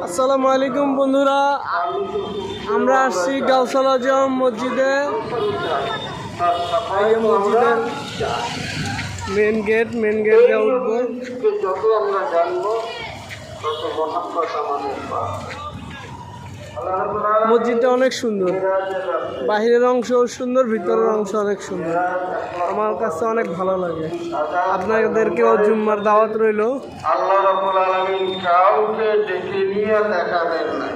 আসসালামু আলাইকুম বন্ধুরা, আমরা আসছি গাউসুল আজম মসজিদে। মসজিদের মেন গেট দিয়ে উঠবো। যত আমরা জানবো তত মহাব্বত আমাদের মসজিদটা অনেক সুন্দর, বাহিরের অংশ সুন্দর, ভিতরের অংশ অনেক সুন্দর। আমার কাছে অনেক ভালো লাগে। আপনাদেরকেও জুম্মার দাওয়াত রইল। আল্লাহ রাব্বুল আলামিন কাউকে ডেকে নিয়ে দেখাবেন না।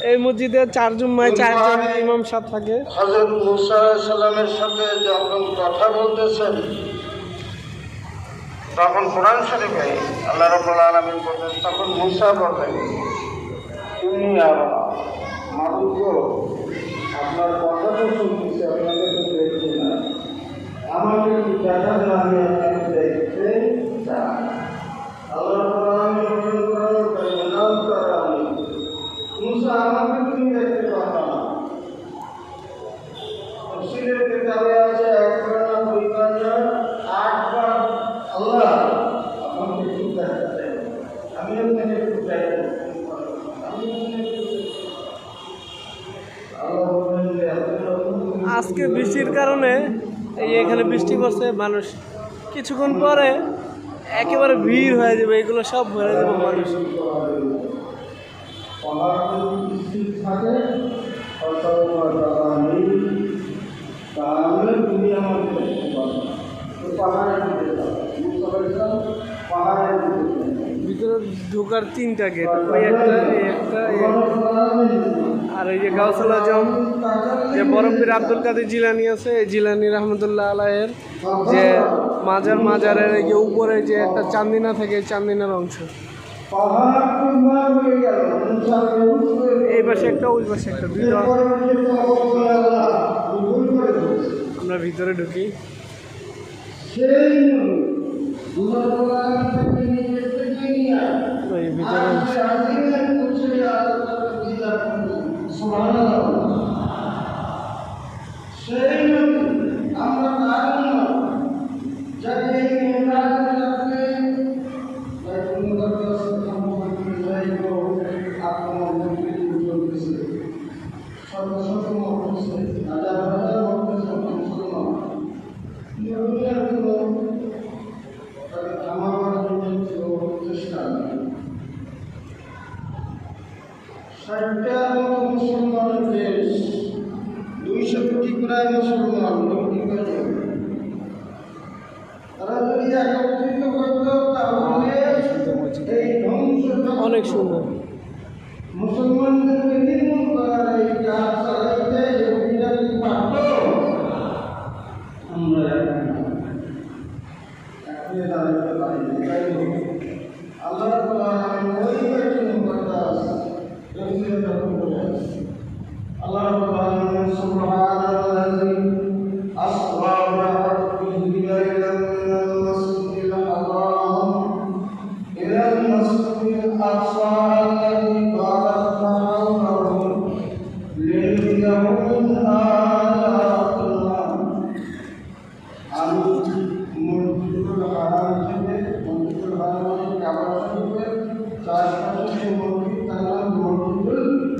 এই মসজিদে 4 জুম্মায় 4 জন ইমাম সাহেব থাকে। হযরত মুসা আলাইহিস সালামের সাথে যখন কথা বলতেছেন তখন কোরআন শরীফে আল্লাহ রাব্বুল আলামিন বলেন, তখন মুসা বলেন, তুমি মানুষ আপনার কথা তো শুনতেছি, আপনাকে তো দেখছি না, আমাকে একটু দেখা দেন, আমি আপনাকে দেখতে চাই। আল্লাহ রাব্বুল আলামিন বলেন, মুসা আমাকে তুমি দেখতে পারো না। তফসীরের কিতাবে আছে একবার না দুইবার না 8 বার আল্লাহ আমাকে একটু দেখা দেন, আমি আপনাকে একটু দেখতে চাই। আজকে বৃষ্টির কারণে এখানে বৃষ্টি পড়ছে, মানুষ কিছুক্ষণ পরে একেবারে ভিড় হয়ে যাবে, এগুলো সব ভরে যাবে মানুষ। ভিতরে ঢোকার 3টা গেট, ওই একটা, এই একটা, আর এই যে গাউসুল আজম যে বরফির আব্দুল কাদের জিলানি আছে, এই জিলানি রহমতুল্লাহ আলাইহির যে মাজারের এই যে উপরে যে একটা চান্দিনা থাকে, এই চান্দিনার অংশ। এই পাশে একটা, ওই পাশে একটা, দুইটা। আমরা ভিতরে ঢুকি। ওই ভিতরে মুসলমানের দেশ, 200 কোটি প্রায় মুসলমান, তারা যদি একত্রিত করত তাহলে এই ধ্বংস অনেক সুন্দর। মুসলমানদেরকে নির্মূল করার এই কাজ চালাইতে ইহুদিরা কি পারত? আমরা এখনই দাঁড়াতে পারি। তাই আল্লাহ রাব্বুল আলামিন ওই বাইতুল মুকাদ্দাস রসুলের যখন বলে আল্লাহ রাব্বুল আলামিন সুবহানাল্লাযী আসরা বি'আবদিহি লাইলাম মিনাল মাসজিদিল হারাম ইলাল মাসজিদিল আকসা আল্লাযী বারাকনা হাওলাহু লিনুরিয়াহু মিন